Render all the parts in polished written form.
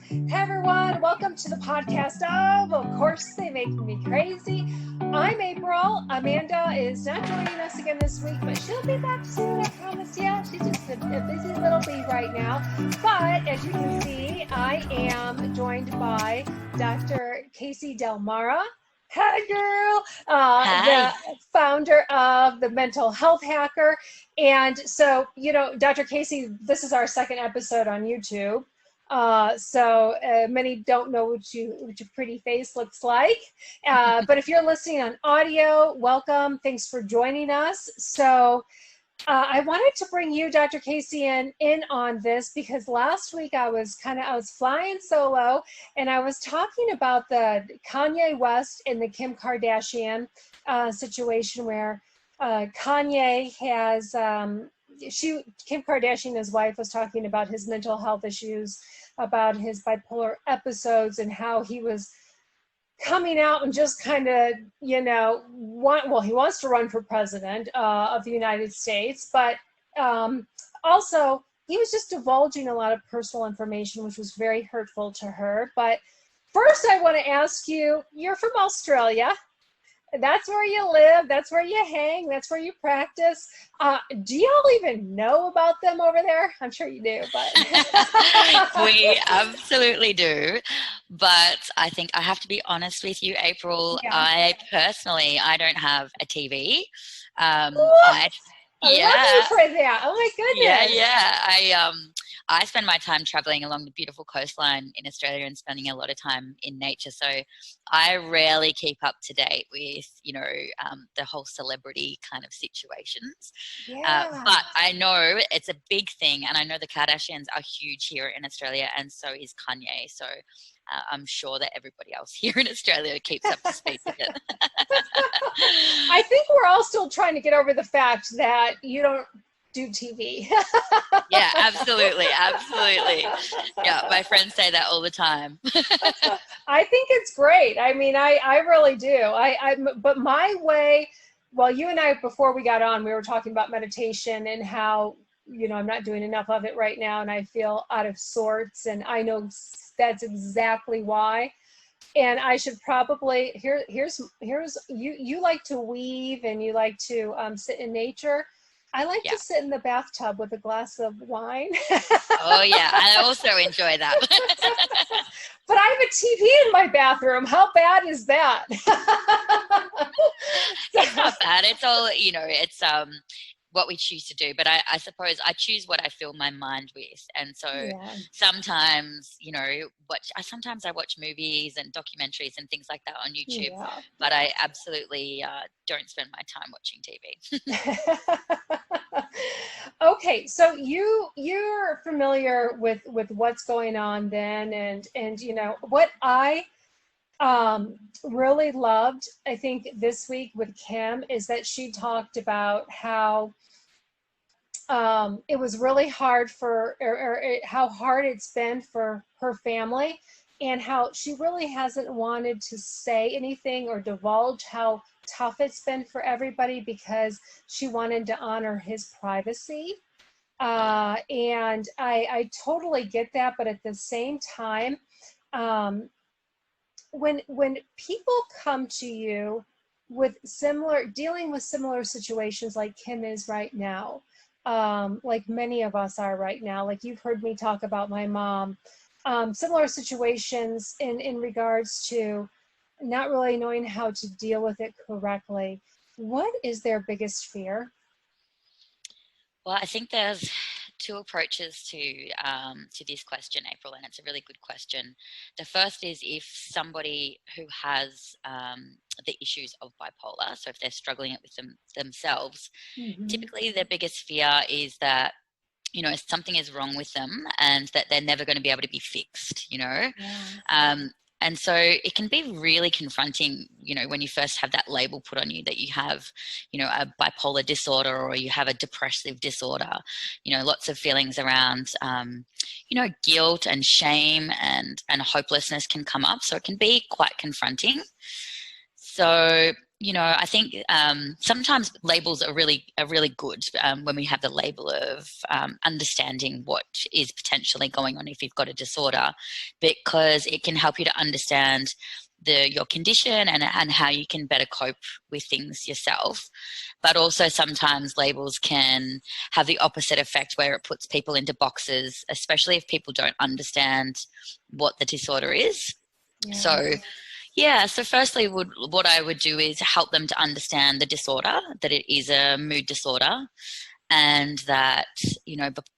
Hey everyone, welcome to the podcast of course they make me crazy. I'm April. Amanda is not joining us again this week, but she'll be back soon, I promise you. She's just a busy little bee right now. But as you can see, I am joined by Dr. Casey Delmara. Hi, girl. Hi. The founder of the Mental Health Hacker. And so, Dr. Casey, this is our second episode on YouTube. So many don't know what your pretty face looks like. But if you're listening on audio, welcome. Thanks for joining us. So I wanted to bring you, Dr. Casey, in on this because last week I was flying solo and I was talking about the Kanye West and the Kim Kardashian situation where Kanye has Kim Kardashian, his wife, was talking about his mental health issues, about his bipolar episodes, and how he was coming out and just kind of, he wants to run for president of the United States, but also he was just divulging a lot of personal information, which was very hurtful to her. But first, I want to ask you, you're from Australia. That's where you live. That's where you hang. That's where you practice. Do y'all even know about them over there? I'm sure you do, but We absolutely do. But I think I have to be honest with you, April. Yeah. I don't have a TV. I love you for that. Oh my goodness. Yeah. I spend my time traveling along the beautiful coastline in Australia and spending a lot of time in nature. So I rarely keep up to date with, the whole celebrity kind of situations. Yeah. But I know it's a big thing, and I know the Kardashians are huge here in Australia, and so is Kanye. So I'm sure that everybody else here in Australia keeps up to speed with it. I think we're all still trying to get over the fact that you don't do TV. Yeah, absolutely. Yeah, my friends say that all the time. I think it's great. I mean, I really do. But my way, well, you and I, before we got on, we were talking about meditation and how, I'm not doing enough of it right now and I feel out of sorts. And I know that's exactly why. And I should probably, here's you like to weave and you like to sit in nature. I like to sit in the bathtub with a glass of wine. Oh, yeah. I also enjoy that. But I have a TV in my bathroom. How bad is that? It's not bad. It's all, it's what we choose to do. But I suppose I choose what I fill my mind with. And so sometimes, sometimes I watch movies and documentaries and things like that on YouTube. Yeah. But I absolutely don't spend my time watching TV. Okay, so you're familiar with what's going on then, and what I really loved, I think, this week with Kim is that she talked about how it was really hard or how hard it's been for her family, and how she really hasn't wanted to say anything or divulge how tough it's been for everybody because she wanted to honor his privacy. And I totally get that, but at the same time, when people come to you with dealing with similar situations like Kim is right now, like many of us are right now, like you've heard me talk about my mom, similar situations in regards to not really knowing how to deal with it correctly. What is their biggest fear? Well, I think there's two approaches to this question, April, and it's a really good question. The first is if somebody who has the issues of bipolar, so if they're struggling with themselves, typically their biggest fear is that something is wrong with them and that they're never going to be able to be fixed. And so it can be really confronting, when you first have that label put on you that you have, a bipolar disorder or you have a depressive disorder, lots of feelings around, guilt and shame and hopelessness can come up. So it can be quite confronting. So I think sometimes labels are really good when we have the label of understanding what is potentially going on if you've got a disorder, because it can help you to understand your condition and how you can better cope with things yourself. But also sometimes labels can have the opposite effect, where it puts people into boxes, especially if people don't understand what the disorder is. Yeah. So yeah, so firstly, what I would do is help them to understand the disorder, that it is a mood disorder, and that,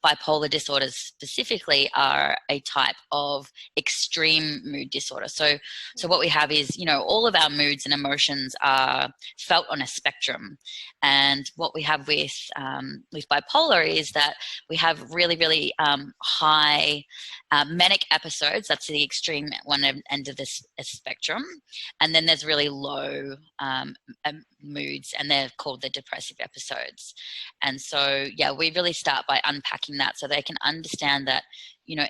bipolar disorders specifically are a type of extreme mood disorder. So what we have is, all of our moods and emotions are felt on a spectrum. And what we have with bipolar is that we have really, really high manic episodes. That's the extreme one end of this spectrum. And then there's really low moods, and they're called the depressive episodes. And so, yeah, we really start by unpacking that so they can understand that,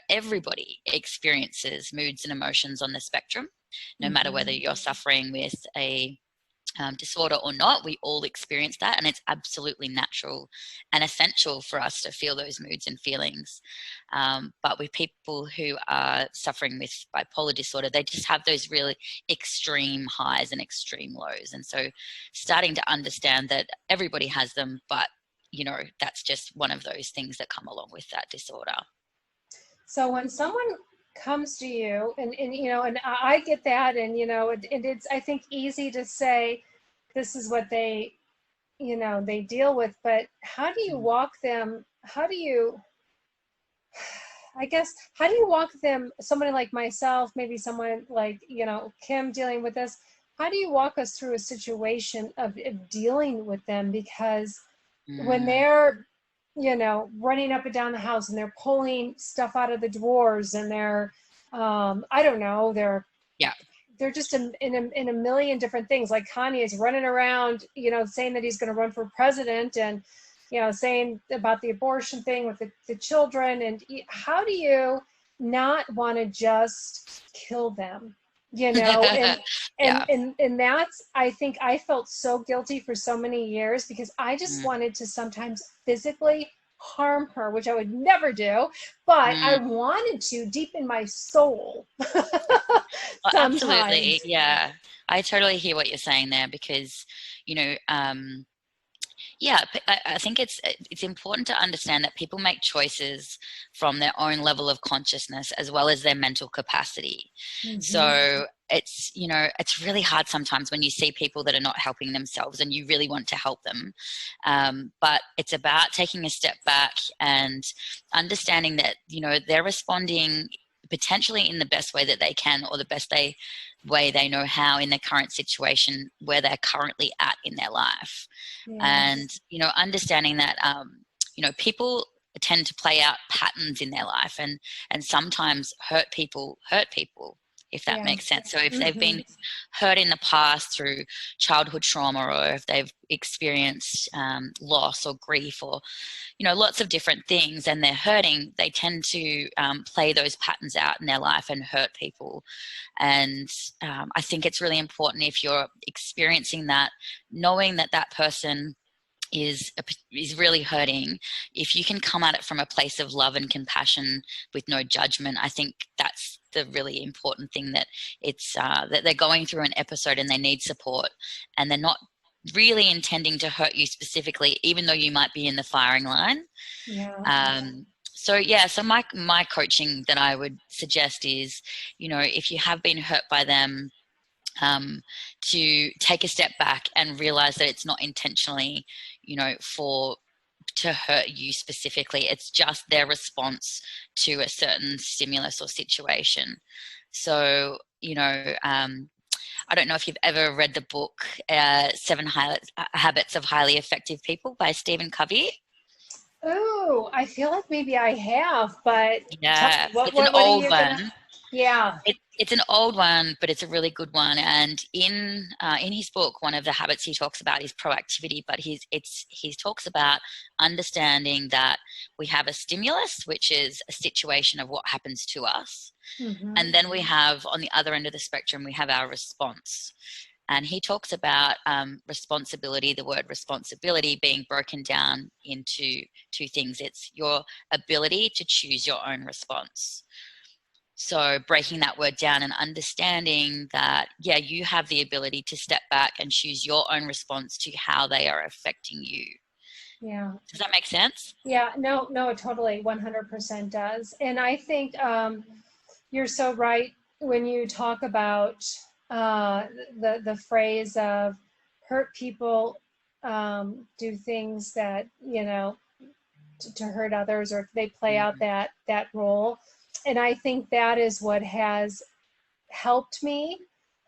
everybody experiences moods and emotions on the spectrum, no matter whether you're suffering with a disorder or not. We all experience that, and it's absolutely natural and essential for us to feel those moods and feelings. But with people who are suffering with bipolar disorder, they just have those really extreme highs and extreme lows. And so starting to understand that everybody has them, but that's just one of those things that come along with that disorder. So when someone comes to you and and I get that, and it's, I think, easy to say this is what they they deal with, but how do you walk them, how do you walk them, somebody like myself, maybe someone like Kim dealing with this, how do you walk us through a situation of dealing with them? Because when they're running up and down the house and they're pulling stuff out of the drawers, and they're I don't know, they're just in a million different things. Like Kanye is running around, saying that he's going to run for president, and saying about the abortion thing with the children. And how do you not want to just kill them? And Yeah. and that's, I think I felt so guilty for so many years, because I just wanted to sometimes physically harm her, which I would never do, but I wanted to deep in my soul. Absolutely. Yeah. I totally hear what you're saying there, because, yeah, I think it's important to understand that people make choices from their own level of consciousness as well as their mental capacity. So it's, it's really hard sometimes when you see people that are not helping themselves and you really want to help them. But it's about taking a step back and understanding that, they're responding potentially in the best way that they can, or the best way they know how, in their current situation where they're currently at in their life. Yes. And understanding that people tend to play out patterns in their life, and sometimes hurt people, if that makes sense. So if they've been hurt in the past through childhood trauma, or if they've experienced loss or grief, or lots of different things, and they're hurting, they tend to play those patterns out in their life and hurt people. And I think it's really important, if you're experiencing that, knowing that that person is really hurting, if you can come at it from a place of love and compassion with no judgment, I think that's the really important thing, that it's that they're going through an episode and they need support, and they're not really intending to hurt you specifically, even though you might be in the firing line. So my coaching that I would suggest is, if you have been hurt by them, to take a step back and realize that it's not intentionally, to hurt you specifically. It's just their response to a certain stimulus or situation. So, I don't know if you've ever read the book, Seven Habits of Highly Effective People by Stephen Covey. Oh, I feel like maybe I have, but yeah, it's an old one. Yeah. It's an old one, but it's a really good one. And in his book, one of the habits he talks about is proactivity. But he talks about understanding that we have a stimulus, which is a situation of what happens to us, and then we have, on the other end of the spectrum, we have our response. And he talks about responsibility, the word responsibility being broken down into two things. It's your ability to choose your own response. So breaking that word down and understanding that, yeah, you have the ability to step back and choose your own response to how they are affecting you. Yeah. Does that make sense? Yeah, no, it totally 100% does. And I think you're so right when you talk about the phrase of hurt people do things that, to hurt others, or they play out Mm-hmm. that role. And I think that is what has helped me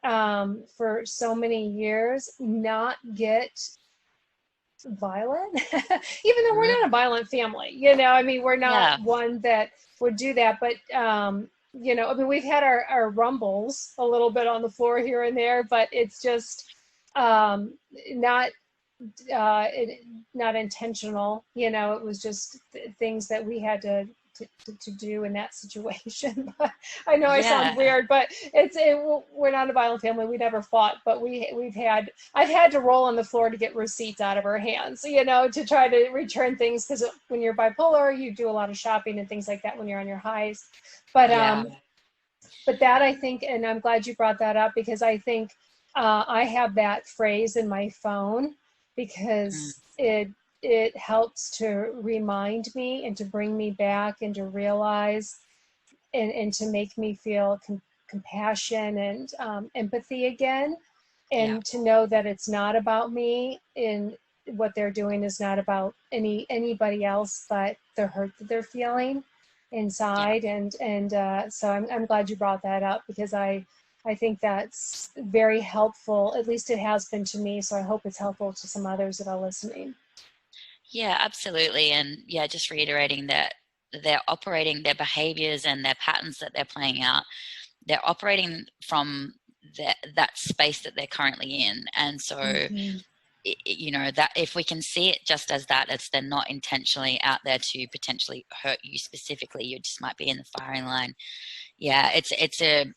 for so many years not get violent, even though we're not a violent family. I mean, we're not Yeah. one that would do that, but I mean, we've had our rumbles a little bit on the floor here and there, but it's just not not intentional. It was just things that we had to do in that situation. But I know I sound Yeah. weird, but we're not a violent family. We never fought, but I've had to roll on the floor to get receipts out of her hands, to try to return things, because when you're bipolar, you do a lot of shopping and things like that when you're on your highs. But Yeah. but that, I think, and I'm glad you brought that up, because I think I have that phrase in my phone, Mm. because it helps to remind me and to bring me back and to realize and to make me feel compassion and empathy again, Yeah. and to know that it's not about me, and what they're doing is not about anybody else but the hurt that they're feeling Yeah. inside. And so I'm glad you brought that up, because I think that's very helpful. At least it has been to me. So I hope it's helpful to some others that are listening. Yeah, absolutely. And yeah, just reiterating that they're operating their behaviors and their patterns that they're playing out. They're operating from that space that they're currently in. And so, Mm-hmm. that if we can see it just as that, it's they're not intentionally out there to potentially hurt you specifically. You just might be in the firing line. Yeah, it's a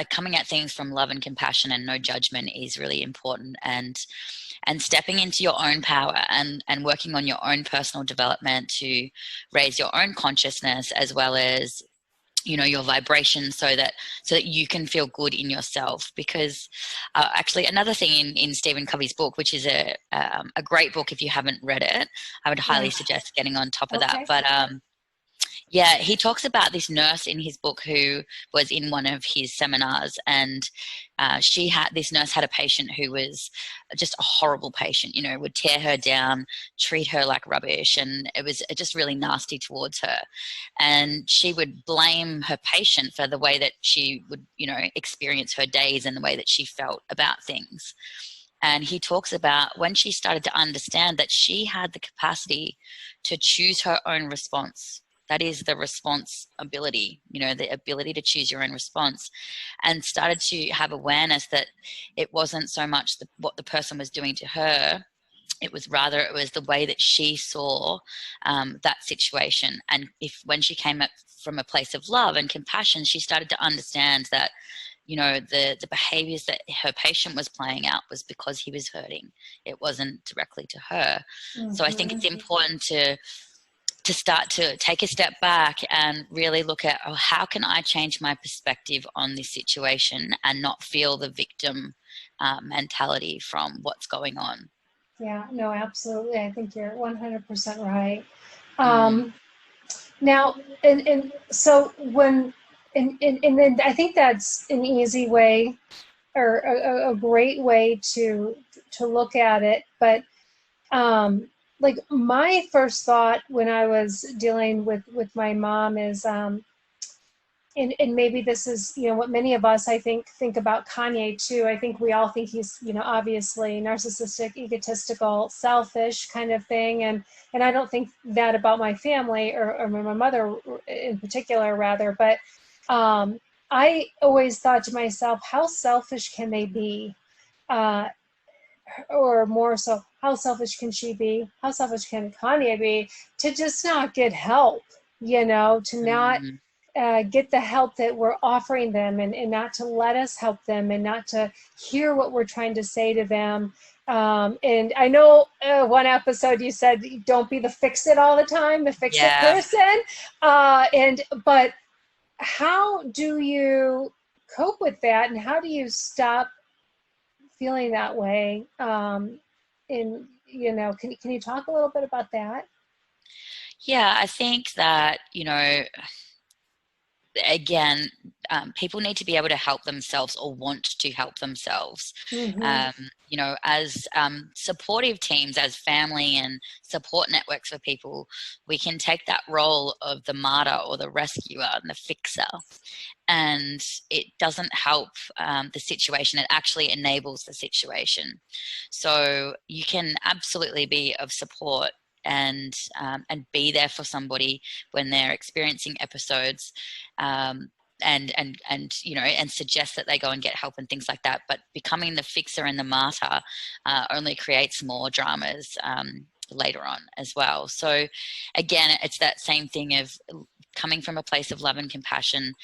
coming at things from love and compassion and no judgment is really important, and stepping into your own power and working on your own personal development to raise your own consciousness, as well as your vibration, so that you can feel good in yourself. Because actually, another thing in Stephen Covey's book, which is a great book, if you haven't read it, I would highly Yeah. suggest getting on top of that. Okay. But yeah, he talks about this nurse in his book who was in one of his seminars, and this nurse had a patient who was just a horrible patient, would tear her down, treat her like rubbish, and it was just really nasty towards her. And she would blame her patient for the way that she would, experience her days and the way that she felt about things. And he talks about when she started to understand that she had the capacity to choose her own response. That is the responsibility, the ability to choose your own response, and started to have awareness that it wasn't so much what the person was doing to her. It was the way that she saw that situation. And when she came up from a place of love and compassion, she started to understand that the behaviors that her patient was playing out was because he was hurting. It wasn't directly to her. So I think it's Mm-hmm. important to start to take a step back and really look at, how can I change my perspective on this situation and not feel the victim mentality from what's going on. Yeah, no, absolutely. I think you're 100% right. Mm, Now, and so and then I think that's an easy way, or a great way to look at it. But like, my first thought when I was dealing with my mom is, and maybe this is, what many of us, I think about Kanye too. I think we all think he's, obviously narcissistic, egotistical, selfish kind of thing. And I don't think that about my family, or my mother in particular, rather. But I always thought to myself, how selfish can they be? Uh, or more so, how selfish can she be? How selfish can Kanye be to just not get help? To not mm, get the help that we're offering them, and not to let us help them, and not to hear what we're trying to say to them. And I know one episode you said, don't be the fix it all the time, the fix it person. But how do you cope with that, and how do you stop feeling that way? And can you talk a little bit about that? Yeah, I think that, again, people need to be able to help themselves or want to help themselves. As supportive teams, as family and support networks for people, we can take that role of the martyr or the rescuer and the fixer, and it doesn't help the situation. It actually enables the situation. So you can absolutely be of support and be there for somebody when they're experiencing episodes, and suggest that they go and get help and things like that. But becoming the fixer and the martyr only creates more dramas later on as well. So again, it's that same thing of coming from a place of love and compassion,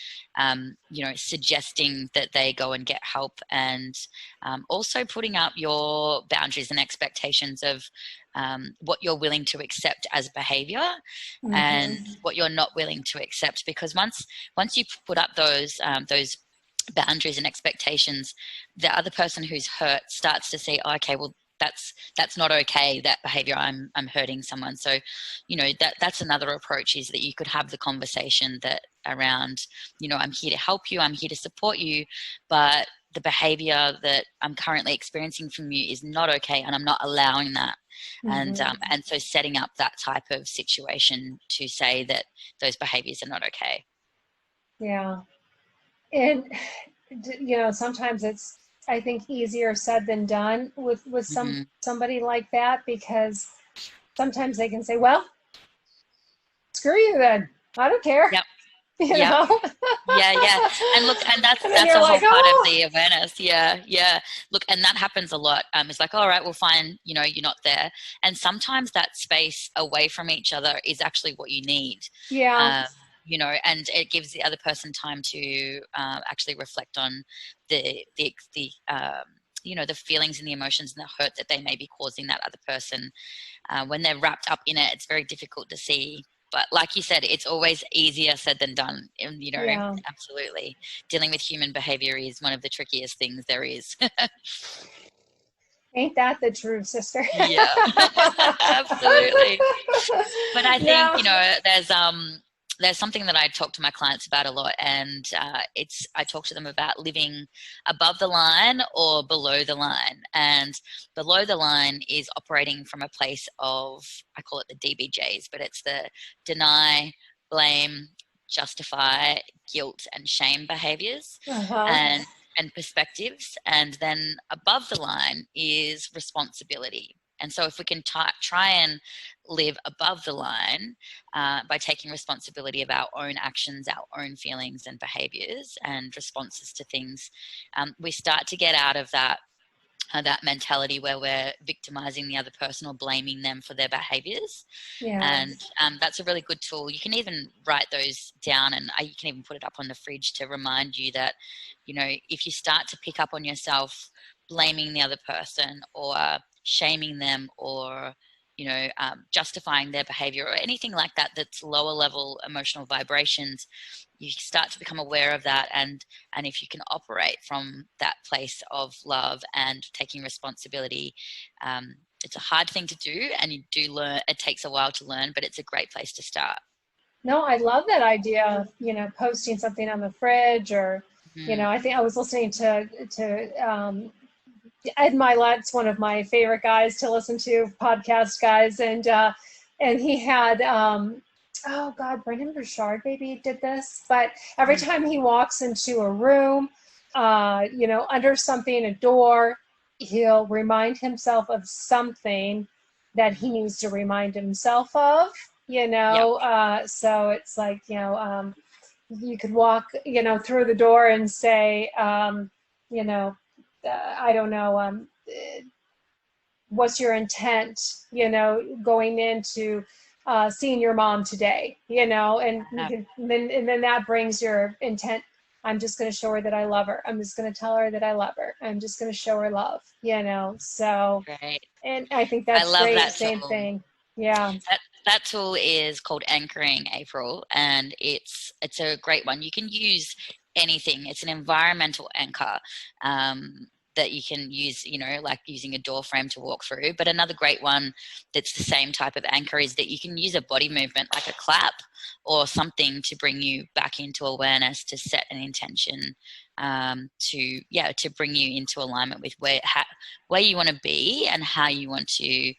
suggesting that they go and get help, and also putting up your boundaries and expectations of what you're willing to accept as behavior and what you're not willing to accept. Because once you put up those boundaries and expectations, the other person who's hurt starts to see, oh, okay, well, that's not okay, that behavior, I'm hurting someone. So that's another approach, is that you could have the conversation that around, I'm here to help you, I'm here to support you, but the behavior that I'm currently experiencing from you is not okay, and I'm not allowing that. And so setting up that type of situation to say that those behaviors are not okay. Yeah. And sometimes it's, I think, easier said than done with somebody like that, because sometimes they can say, well, screw you then, I don't care. Yep. Yeah. And look, and that's a whole part of the awareness. Look, and that happens a lot. It's like, all right, well, fine, you're not there. And sometimes that space away from each other is actually what you need. And it gives the other person time to actually reflect on the feelings and the emotions and the hurt that they may be causing that other person. When they're wrapped up in it, it's very difficult to see. But like you said, it's always easier said than done. Absolutely. Dealing with human behavior is one of the trickiest things there is. Ain't that the truth, sister? Yeah, absolutely. But I think, there's something that I talk to my clients about a lot, and I talk to them about living above the line or below the line. And below the line is operating from a place of, I call it the DBJs, but it's the deny, blame, justify, guilt, and shame behaviors and perspectives. And then above the line is responsibility. And so if we can try and live above the line by taking responsibility of our own actions, our own feelings and behaviors and responses to things, we start to get out of that mentality where we're victimizing the other person or blaming them for their behaviors. And that's a really good tool. You can even write those down, and you can even put it up on the fridge to remind you that, if you start to pick up on yourself blaming the other person or shaming them or justifying their behavior or anything like that, that's lower level emotional vibrations, you start to become aware of that. And if you can operate from that place of love and taking responsibility, it's a hard thing to do, and you do learn. It takes a while to learn, but it's a great place to start. No, I love that idea of, posting something on the fridge, or, I think I was listening to Ed Milet's one of my favorite guys to listen to, podcast guys, and he had Brendan Burchard maybe did this, but every time he walks into a room, under something, a door, he'll remind himself of something that he needs to remind himself of, so it's like, you could walk, through the door and say, I don't know, what's your intent, going into seeing your mom today, you know, and you Yeah, can, and then that brings your intent. I'm just going to show her that I love her. I'm just going to tell her that I love her. I'm just going to show her love, you know. So, great. and I think I that's love great. that Same tool. thing. Yeah. That tool is called Anchoring, April, and it's a great one. You can use anything. It's an environmental anchor that you can use, you know, like using a door frame to walk through. But another great one that's the same type of anchor is that you can use a body movement like a clap or something to bring you back into awareness, to set an intention, to bring you into alignment with where you want to be and how you want to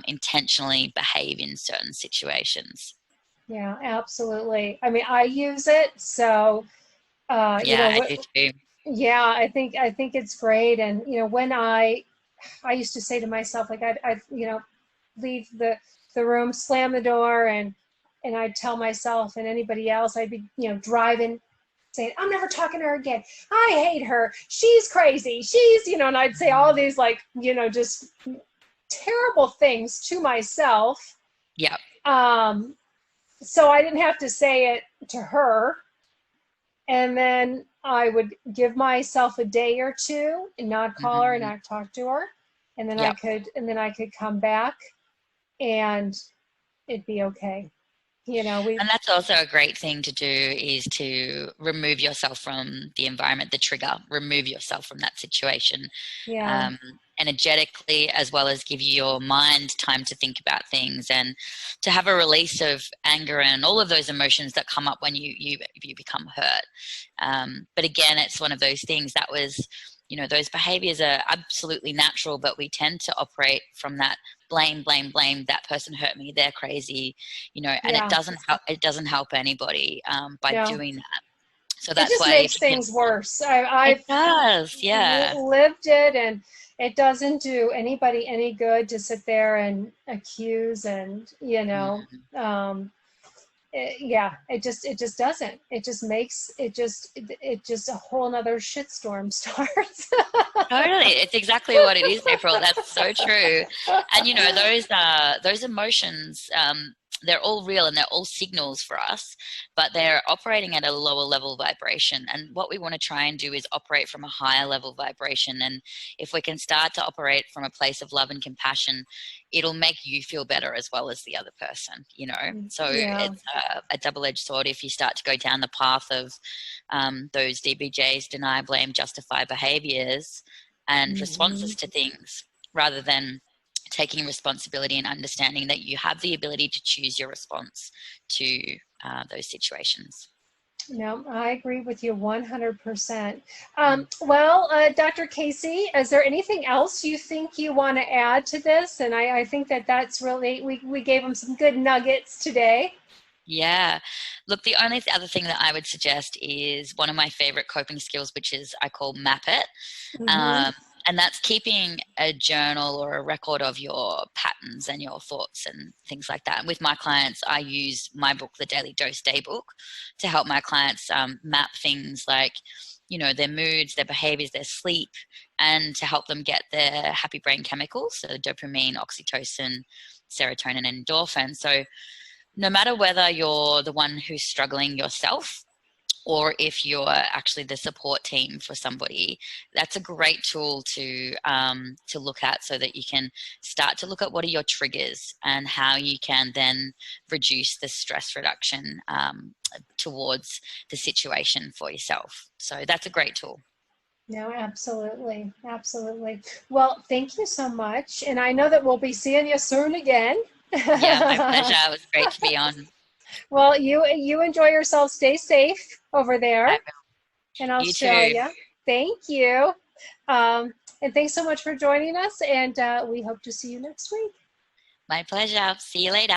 intentionally behave in certain situations. Yeah, absolutely. I mean, I use it. So, you Yeah, know, I do too. yeah, I think it's great. And, you know, when I used to say to myself, like, I'd, you know, leave the room, slam the door, and I'd tell myself and anybody else, I'd be, you know, driving, saying, I'm never talking to her again. I hate her. She's crazy. She's, you know, and I'd say all these, like, you know, just terrible things to myself. Yeah. Um, so I didn't have to say it to her. And then I would give myself a day or two and not call her and Hmm. not talk to her. Yeah. And then I could come back and it'd be okay. You know, we, And that's also a great thing to do, is to remove yourself from the environment, the trigger, remove yourself from that situation, yeah, um, energetically, as well as give your mind time to think about things and to have a release of anger and all of those emotions that come up when you become hurt. But again, it's one of those things that was, you know, those behaviors are absolutely natural, but we tend to operate from that blame, blame, blame. That person hurt me. They're crazy, you know, and it yeah, doesn't help. It doesn't help anybody by no. doing that. So It that's just why if makes you can, things worse. it I've does, yeah. lived it, and it doesn't do anybody any good to sit there and accuse and, you know, Mm. yeah, it just doesn't. It just makes it just a whole nother shitstorm starts. Totally. It's exactly what it is, April. That's so true. And you know, those emotions, they're all real and they're all signals for us, but they're operating at a lower level vibration. And what we want to try and do is operate from a higher level vibration. And if we can start to operate from a place of love and compassion, it'll make you feel better as well as the other person, you know? So Yeah. it's a double-edged sword if you start to go down the path of those DBJs, deny, blame, justify behaviors and Hmm. responses to things, rather than taking responsibility and understanding that you have the ability to choose your response to those situations. No, I agree with you 100%. Mm. Well, Dr. Casey, is there anything else you think you want to add to this? And I think that that's really, we gave them some good nuggets today. Yeah. Look, the only other thing that I would suggest is one of my favorite coping skills, which is I call Map It. Hmm. Um, and that's keeping a journal or a record of your patterns and your thoughts and things like that. And with my clients, I use my book, the Daily Dose Day book, to help my clients map things like, you know, their moods, their behaviors, their sleep, and to help them get their happy brain chemicals, so dopamine, oxytocin, serotonin, and endorphin. So no matter whether you're the one who's struggling yourself or if you're actually the support team for somebody, that's a great tool to look at, so that you can start to look at what are your triggers and how you can then reduce the stress reduction towards the situation for yourself. So that's a great tool. No, absolutely. Absolutely. Well, thank you so much. And I know that we'll be seeing you soon again. Yeah, my pleasure. It was great to be on. Well, you enjoy yourself. Stay safe over there in You too. Australia. Thank you. And thanks so much for joining us. And we hope to see you next week. My pleasure. See you later.